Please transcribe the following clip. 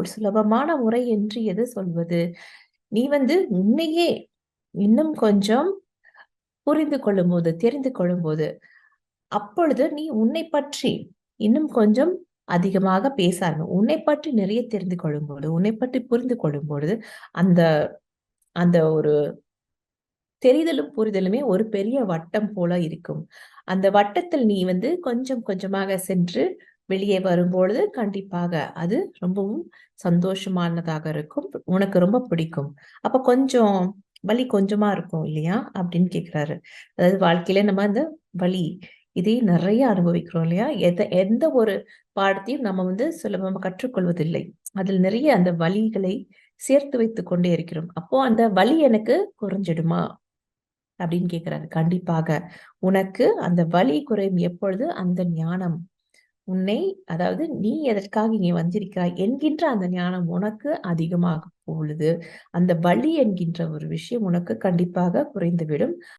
ஒரு சுலபமான முறை என்று எது சொல்வது? நீ உன்னையே இன்னும் கொஞ்சம் புரிந்து கொள்ளும்போது, தெரிந்து கொள்ளும்போது, அப்பொழுது நீ உன்னை பற்றி இன்னும் கொஞ்சம் அதிகமாக பேச உன்னை பற்றி நிறைய தெரிந்து கொள்ளும்போது, உன்னை பற்றி புரிந்து கொள்ளும்பொழுது, அந்த அந்த ஒரு தெரிதலும், புரிதலுமே ஒரு பெரிய வட்டம் போல இருக்கும். அந்த வட்டத்தில் நீ கொஞ்சம் கொஞ்சமாக சென்று வெளியே வரும்பொழுது, கண்டிப்பாக அது ரொம்பவும் சந்தோஷமானதாக இருக்கும். உனக்கு ரொம்ப பிடிக்கும். அப்ப கொஞ்சம் வலி கொஞ்சமா இருக்கும் இல்லையா? அப்படின்னு கேட்கிறாரு. அதாவது வாழ்க்கையில நம்ம அந்த வலி, இதை நிறைய அனுபவிக்கிறோம் இல்லையா? எந்த ஒரு பாடத்தையும் நம்ம சுலபமா கற்றுக்கொள்வதில்லை. அதில் நிறைய அந்த வலிகளை சேர்த்து வைத்துக் கொண்டே இருக்கிறோம். அப்போ அந்த வலி எனக்கு குறைஞ்சிடுமா? அப்படின்னு கேட்கிறாரு. கண்டிப்பாக. உனக்கு அந்த வலி குறையும் எப்பொழுது? அந்த ஞானம் உன்னை அதாவது நீ எதற்காக இங்கே வந்திருக்கிறாய் என்கின்ற அந்த ஞானம் உனக்கு அதிகமாகும் பொழுது, அந்த வலி என்கின்ற ஒரு விஷயம் உனக்கு கண்டிப்பாக குறைந்துவிடும்.